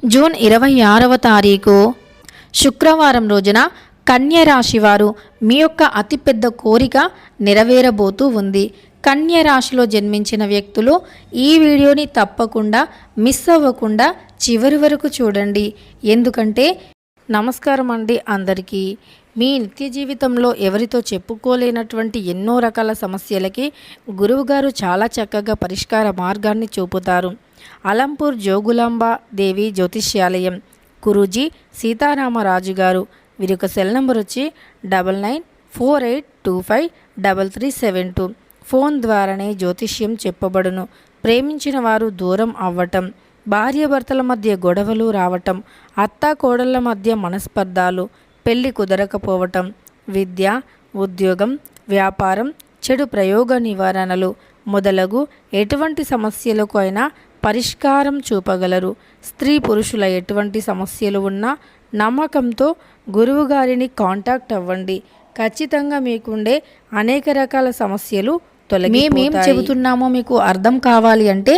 June 26వ తారీఖు శుక్రవారం రోజున కన్య రాశి వారు మీ యొక్క అతిపెద్ద కోరిక నెరవేరబోతూ ఉంది. కన్య రాశిలో జన్మించిన వ్యక్తులు ఈ వీడియోని తప్పకుండా మిస్ అవ్వకుండా చివరి వరకు చూడండి. ఎందుకంటే నమస్కారం అండి అందరికీ. మీ నిత్య జీవితంలో ఎవరితో చెప్పుకోలేనటువంటి ఎన్నో రకాల సమస్యలకి గురువుగారు చాలా చక్కగా పరిష్కార మార్గాన్ని చూపుతారు. అలంపూర్ జోగులాంబ దేవి జ్యోతిష్యాలయం గురూజీ సీతారామరాజు గారు. వీరి యొక్క సెల్ నెంబర్ వచ్చి 9948253372. ఫోన్ ద్వారానే జ్యోతిష్యం చెప్పబడును. ప్రేమించిన వారు దూరం అవ్వటం, భార్యాభర్తల మధ్య గొడవలు రావటం, అత్తా కోడళ్ళ మధ్య మనస్పర్ధాలు, పెళ్లి కుదరకపోవటం, విద్య, ఉద్యోగం, వ్యాపారం, చెడు ప్రయోగ నివారణలు మొదలగు ఎటువంటి సమస్యలకు అయినా పరిష్కారం చూపగలరు. స్త్రీ పురుషుల ఎటువంటి సమస్యలు ఉన్నా నమ్మకంతో గురువుగారిని కాంటాక్ట్ అవ్వండి. ఖచ్చితంగా మీకుండే అనేక రకాల సమస్యలు తొలగిపోతాయి. మేమేం చెబుతున్నామో మీకు అర్థం కావాలి అంటే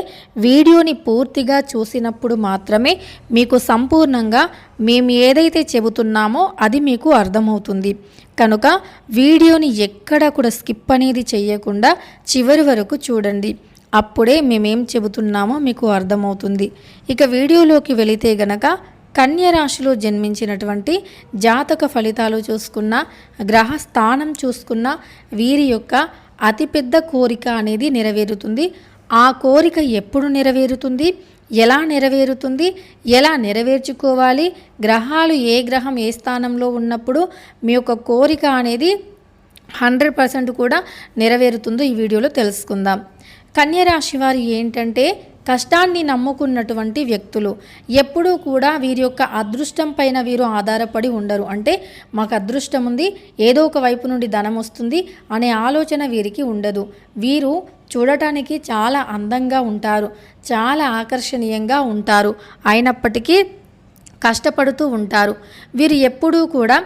వీడియోని పూర్తిగా చూసినప్పుడు మాత్రమే మీకు సంపూర్ణంగా మేము ఏదైతే చెబుతున్నామో అది మీకు అర్థమవుతుంది. కనుక వీడియోని ఎక్కడ కూడా స్కిప్ అనేది చేయకుండా చివరి వరకు చూడండి. అప్పుడే మేమేం చెబుతున్నామో మీకు అర్థమవుతుంది. ఇక వీడియోలోకి వెళితే గనక కన్య రాశిలో జన్మించినటువంటి జాతక ఫలితాలు చూసుకున్న, గ్రహ స్థానం చూసుకున్న వీరి యొక్క అతిపెద్ద కోరిక అనేది నెరవేరుతుంది. ఆ కోరిక ఎప్పుడు నెరవేరుతుంది, ఎలా నెరవేరుతుంది, ఎలా నెరవేర్చుకోవాలి, గ్రహాలు ఏ గ్రహం ఏ స్థానంలో ఉన్నప్పుడు మీ యొక్క కోరిక అనేది 100% కూడా నెరవేరుతుందో ఈ వీడియోలో తెలుసుకుందాం. కన్యరాశి వారు ఏంటంటే కష్టాన్ని నమ్ముకున్నటువంటి వ్యక్తులు. ఎప్పుడూ కూడా వీరి యొక్క అదృష్టం పైన వీరు ఆధారపడి ఉండరు. అంటే మాకు అదృష్టం ఉంది, ఏదో ఒక వైపు నుండి ధనం వస్తుంది అనే ఆలోచన వీరికి ఉండదు. వీరు చూడటానికి చాలా అందంగా ఉంటారు, చాలా ఆకర్షణీయంగా ఉంటారు. అయినప్పటికీ కష్టపడుతూ ఉంటారు. వీరు ఎప్పుడూ కూడా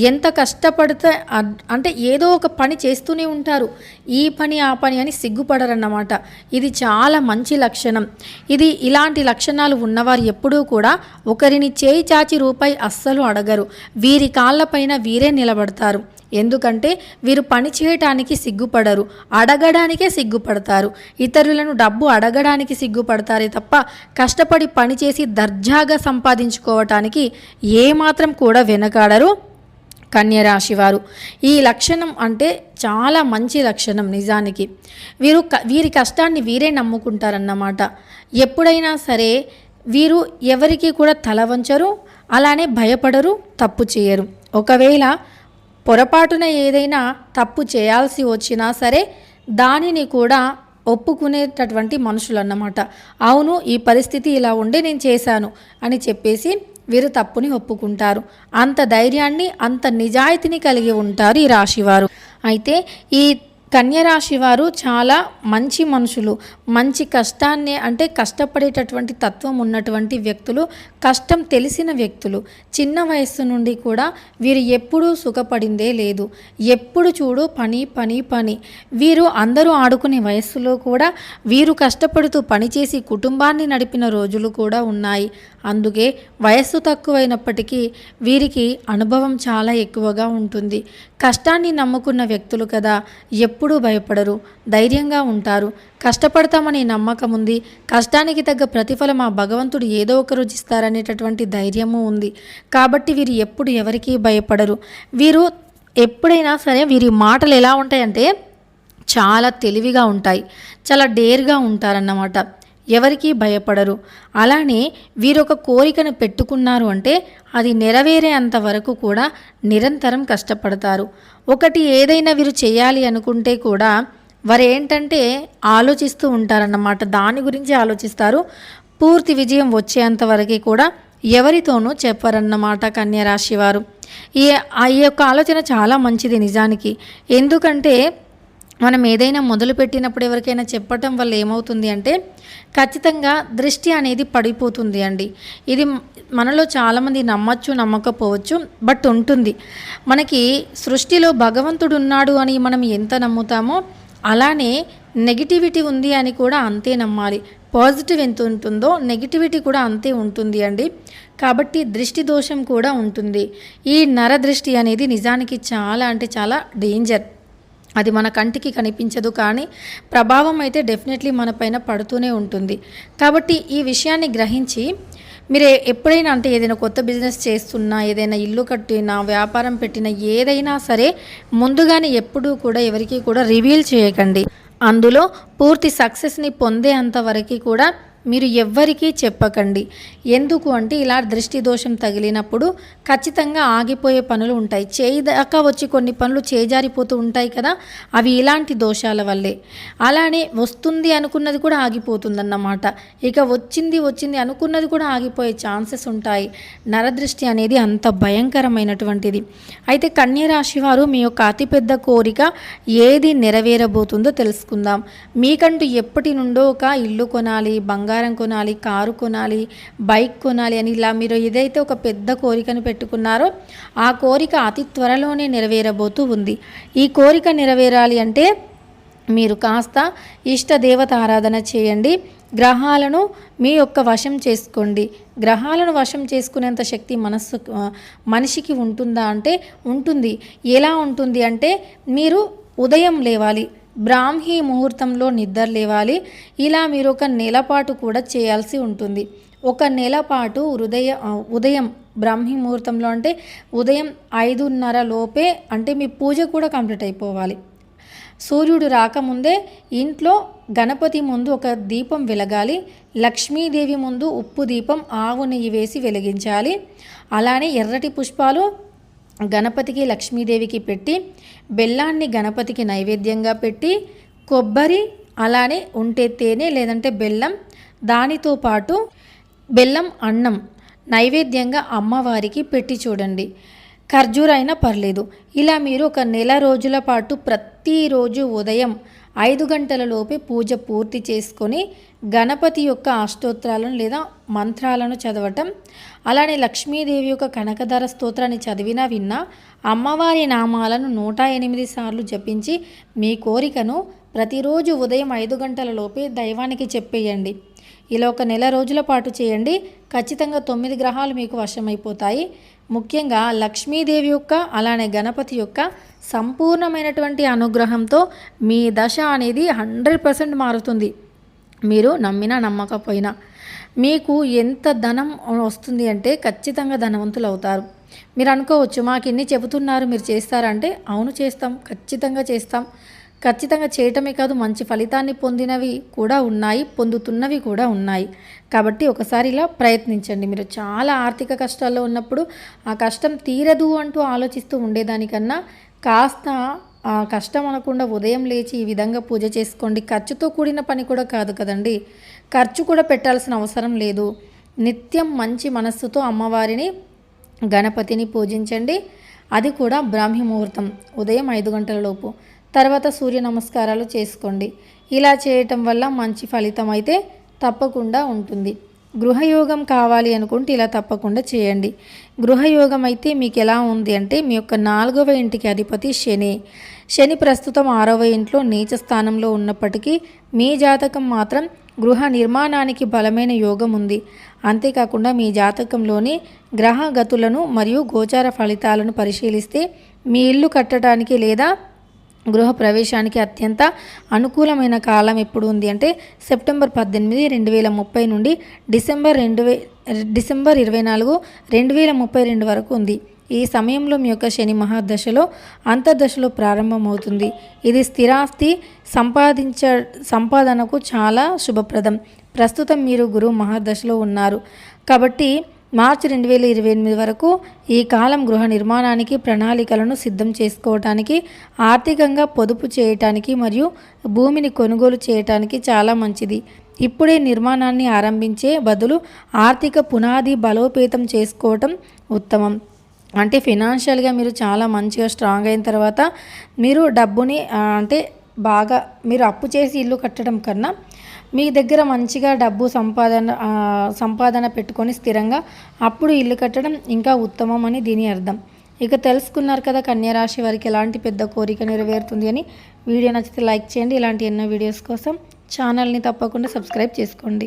ఎంత కష్టపడితే అంటే ఏదో ఒక పని చేస్తూనే ఉంటారు. ఈ పని ఆ పని అని సిగ్గుపడరన్నమాట. ఇది చాలా మంచి లక్షణం. ఇలాంటి లక్షణాలు ఉన్నవారు ఎప్పుడూ కూడా ఒకరిని చేయి చాచి రూపాయి అస్సలు అడగరు. వీరి కాళ్ళపైన వీరే నిలబడతారు. ఎందుకంటే వీరు పని చేయటానికి సిగ్గుపడరు, అడగడానికే సిగ్గుపడతారు. ఇతరులను డబ్బు అడగడానికి సిగ్గుపడతారే తప్ప కష్టపడి పనిచేసి దర్జాగా సంపాదించుకోవటానికి ఏమాత్రం కూడా వెనకాడరు కన్యరాశి వారు. ఈ లక్షణం అంటే చాలా మంచి లక్షణం నిజానికి. వీరి కష్టాన్ని వీరే నమ్ముకుంటారన్నమాట. ఎప్పుడైనా సరే వీరు ఎవరికి కూడా తల వంచరు, అలానే భయపడరు, తప్పు చేయరు. ఒకవేళ పొరపాటున ఏదైనా తప్పు చేయాల్సి వచ్చినా సరే దానిని కూడా ఒప్పుకునేటటువంటి మనుషులు అన్నమాట. అవును, ఈ పరిస్థితి ఇలా ఉండే నేను చేశాను అని చెప్పేసి వీరు తప్పుని ఒప్పుకుంటారు. అంత ధైర్యాన్ని, అంత నిజాయితీని కలిగి ఉంటారు ఈ రాశివారు. అయితే ఈ కన్యరాశి వారు చాలా మంచి మనుషులు. మంచి కష్టాన్ని అంటే కష్టపడేటటువంటి తత్వం ఉన్నటువంటి వ్యక్తులు, కష్టం తెలిసిన వ్యక్తులు. చిన్న వయస్సు నుండి కూడా వీరు ఎప్పుడూ సుఖపడిందే లేదు. ఎప్పుడు చూడు పని పని పని. వీరు అందరూ ఆడుకునే వయస్సులో కూడా వీరు కష్టపడుతూ పనిచేసి కుటుంబాన్ని నడిపిన రోజులు కూడా ఉన్నాయి. అందుకే వయస్సు తక్కువైనప్పటికీ వీరికి అనుభవం చాలా ఎక్కువగా ఉంటుంది. కష్టాన్ని నమ్ముకున్న వ్యక్తులు కదా, ఎప్పుడూ భయపడరు, ధైర్యంగా ఉంటారు. కష్టపడతామనే నమ్మకం ఉంది. కష్టానికి తగ్గ ప్రతిఫలం ఆ భగవంతుడు ఏదో ఒక రోజు ఇస్తారనేటటువంటి ధైర్యము ఉంది. కాబట్టి వీరు ఎప్పుడు ఎవరికీ భయపడరు. వీరు ఎప్పుడైనా సరే వీరి మాటలు ఎలా ఉంటాయంటే చాలా తెలివిగా ఉంటాయి, చాలా డేర్గా ఉంటారన్నమాట. ఎవరికీ భయపడరు. అలానే వీరొక కోరికను పెట్టుకున్నారు అంటే అది నెరవేరేంత వరకు కూడా నిరంతరం కష్టపడతారు. ఒకటి ఏదైనా వీరు చేయాలి అనుకుంటే కూడా వారు ఏంటంటే ఆలోచిస్తూ ఉంటారన్నమాట. దాని గురించి ఆలోచిస్తారు. పూర్తి విజయం వచ్చేంత వరకు కూడా ఎవరితోనూ చెప్పరన్నమాట కన్యరాశి వారు. ఈ యొక్క ఆలోచన చాలా మంచిది నిజానికి. ఎందుకంటే మనం ఏదైనా మొదలుపెట్టినప్పుడు ఎవరికైనా చెప్పటం వల్ల ఏమవుతుంది అంటే ఖచ్చితంగా దృష్టి అనేది పడిపోతుంది అండి. ఇది మనలో చాలామంది నమ్మచ్చు, నమ్మకపోవచ్చు, బట్ ఉంటుంది. మనకి సృష్టిలో భగవంతుడు ఉన్నాడు అని మనం ఎంత నమ్ముతామో అలానే నెగిటివిటీ ఉంది అని కూడా అంతే నమ్మాలి. పాజిటివ్ ఎంత ఉంటుందో నెగిటివిటీ కూడా అంతే ఉంటుంది అండి. కాబట్టి దృష్టి దోషం కూడా ఉంటుంది. ఈ నరదృష్టి అనేది నిజానికి చాలా అంటే చాలా డేంజర్. అది మన కంటికి కనిపించదు, కానీ ప్రభావం అయితే డెఫినెట్లీ మన పైన పడుతూనే ఉంటుంది. కాబట్టి ఈ విషయాన్ని గ్రహించి మీరు ఎప్పుడైనా అంటే ఏదైనా కొత్త బిజినెస్ చేస్తున్నా, ఏదైనా ఇల్లు కట్టినా, వ్యాపారం పెట్టినా, ఏదైనా సరే ముందుగానే ఎప్పుడూ కూడా ఎవరికి కూడా రివీల్ చేయకండి. అందులో పూర్తి సక్సెస్ని పొందేంత వరకు కూడా మీరు ఎవ్వరికీ చెప్పకండి. ఎందుకు అంటే ఇలా దృష్టి దోషం తగిలినప్పుడు ఖచ్చితంగా ఆగిపోయే పనులు ఉంటాయి. చేయి దాకా వచ్చి కొన్ని పనులు చేజారిపోతూ ఉంటాయి కదా, అవి ఇలాంటి దోషాల వల్లే. అలానే వస్తుంది అనుకున్నది కూడా ఆగిపోతుందన్నమాట. ఇక వచ్చింది అనుకున్నది కూడా ఆగిపోయే ఛాన్సెస్ ఉంటాయి. నరదృష్టి అనేది అంత భయంకరమైనటువంటిది. అయితే కన్య రాశి వారు మీ యొక్క అతిపెద్ద కోరిక ఏది నెరవేరబోతుందో తెలుసుకుందాం. మీకంటూ ఎప్పటి నుండో ఒక ఇల్లు కొనాలి, బంగారం కొనాలి, కారు కొనాలి, బైక్ కొనాలి అని ఇలా మీరు ఏదైతే ఒక పెద్ద కోరికను పెట్టుకున్నారో ఆ కోరిక అతి త్వరలోనే నెరవేరబోతూ ఉంది. ఈ కోరిక నెరవేరాలి అంటే మీరు కాస్త ఇష్ట దేవత ఆరాధన చేయండి. గ్రహాలను మీ యొక్క వశం చేసుకోండి. గ్రహాలను వశం చేసుకునేంత శక్తి మనిషికి ఉంటుందా అంటే ఉంటుంది. ఎలా ఉంటుంది అంటే మీరు ఉదయం లేవాలి, బ్రాహ్మీ ముహూర్తంలో నిద్ర లేవాలి. ఇలా మీరు ఒక నెలపాటు కూడా చేయాల్సి ఉంటుంది. ఒక నెలపాటు ఉదయం బ్రాహ్మీ ముహూర్తంలో అంటే ఉదయం 5:30 లోపే అంటే మీ పూజ కూడా కంప్లీట్ అయిపోవాలి. సూర్యుడు రాకముందే ఇంట్లో గణపతి ముందు ఒక దీపం వెలగాలి. లక్ష్మీదేవి ముందు ఉప్పు దీపం ఆవు నెయ్యి వేసి వెలిగించాలి. అలానే ఎర్రటి పుష్పాలు గణపతికి లక్ష్మీదేవికి పెట్టి, బెల్లాన్ని గణపతికి నైవేద్యంగా పెట్టి, కొబ్బరి అలానే ఉంటే తేనె లేదంటే బెల్లం, దానితో పాటు బెల్లం అన్నం నైవేద్యంగా అమ్మవారికి పెట్టి చూడండి. ఖర్జూరైనా పర్లేదు. ఇలా మీరు ఒక నెల రోజుల పాటు ప్రతిరోజు ఉదయం 5 గంటల లోపే పూజ పూర్తి చేసుకొని గణపతి యొక్క అష్టోత్తరాలను లేదా మంత్రాలను చదవటం, అలానే లక్ష్మీదేవి యొక్క కనకధర స్తోత్రాన్ని చదివినా విన్నా అమ్మవారి నామాలను 108 సార్లు జపించి మీ కోరికను ప్రతిరోజు ఉదయం 5 గంటల లోపే దైవానికి చెప్పేయండి. ఇలా ఒక నెల రోజుల పాటు చేయండి. ఖచ్చితంగా 9 గ్రహాలు మీకు వశమైపోతాయి. ముఖ్యంగా లక్ష్మీదేవి యొక్క అలానే గణపతి యొక్క సంపూర్ణమైనటువంటి అనుగ్రహంతో మీ దశ అనేది 100% మారుతుంది. మీరు నమ్మినా నమ్మకపోయినా మీకు ఎంత ధనం వస్తుంది అంటే ఖచ్చితంగా ధనవంతులు అవుతారు. మీరు అనుకోవచ్చు, మాకు ఇన్ని చెబుతున్నారు, మీరు చేస్తారంటే అవును చేస్తాం, ఖచ్చితంగా చేస్తాం. ఖచ్చితంగా చేయటమే కాదు, మంచి ఫలితాన్ని పొందినవి కూడా ఉన్నాయి, పొందుతున్నవి కూడా ఉన్నాయి. కాబట్టి ఒకసారి ఇలా ప్రయత్నించండి. మీరు చాలా ఆర్థిక కష్టాల్లో ఉన్నప్పుడు ఆ కష్టం తీరదు అంటూ ఆలోచిస్తూ ఉండేదానికన్నా కాస్త ఆ కష్టం అనకుండా ఉదయం లేచి ఈ విధంగా పూజ చేసుకోండి. ఖర్చుతో కూడిన పని కూడా కాదు కదండి, ఖర్చు కూడా పెట్టాల్సిన అవసరం లేదు. నిత్యం మంచి మనస్సుతో అమ్మవారిని గణపతిని పూజించండి. అది కూడా బ్రాహ్మీ ముహూర్తం ఉదయం 5 గంటల లోపు. తర్వాత సూర్య నమస్కారాలు చేసుకోండి. ఇలా చేయటం వల్ల మంచి ఫలితం అయితే తప్పకుండా ఉంటుంది. గృహయోగం కావాలి అనుకుంటే ఇలా తప్పకుండా చేయండి. గృహయోగం అయితే మీకు ఎలా ఉంది అంటే మీ యొక్క 4వ ఇంటికి అధిపతి శని ప్రస్తుతం 6వ ఇంట్లో నీచ స్థానంలో ఉన్నప్పటికీ మీ జాతకం మాత్రం గృహ నిర్మాణానికి బలమైన యోగం ఉంది. అంతేకాకుండా మీ జాతకంలోని గ్రహ గతులను మరియు గోచార ఫలితాలను పరిశీలిస్తే మీ ఇల్లు కట్టడానికి లేదా గృహ ప్రవేశానికి అత్యంత అనుకూలమైన కాలం ఎప్పుడు ఉంది అంటే సెప్టెంబర్ 18, 2030 నుండి డిసెంబర్ 24, 2032 వరకు ఉంది. ఈ సమయంలో మీ యొక్క శని మహాదశలో అంతర్దశలో ప్రారంభమవుతుంది. ఇది స్థిరాస్తి సంపాదనకు చాలా శుభప్రదం. ప్రస్తుతం మీరు గురువు మహాదశలో ఉన్నారు కాబట్టి మార్చి 2028 వరకు ఈ కాలం గృహ నిర్మాణానికి ప్రణాళికలను సిద్ధం చేసుకోవటానికి, ఆర్థికంగా పొదుపు చేయటానికి మరియు భూమిని కొనుగోలు చేయటానికి చాలా మంచిది. ఇప్పుడే నిర్మాణాన్ని ఆరంభించే బదులు ఆర్థిక పునాది బలోపేతం చేసుకోవటం ఉత్తమం. అంటే ఫినాన్షియల్గా మీరు చాలా మంచిగా స్ట్రాంగ్ అయిన తర్వాత మీరు డబ్బుని అంటే బాగా మీరు అప్పు చేసి ఇల్లు కట్టడం కన్నా మీ దగ్గర మంచిగా డబ్బు సంపాదన పెట్టుకొని స్థిరంగా అప్పుడు ఇల్లు కట్టడం ఇంకా ఉత్తమం అని దీని అర్థం. ఇక తెలుసుకున్నారు కదా కన్యా రాశి వారికి ఎలాంటి పెద్ద కోరిక నెరవేరుతుంది అని. వీడియో నచ్చితే లైక్ చేయండి. ఇలాంటి ఎన్నో వీడియోస్ కోసం ఛానల్ని తప్పకుండా సబ్స్క్రైబ్ చేసుకోండి.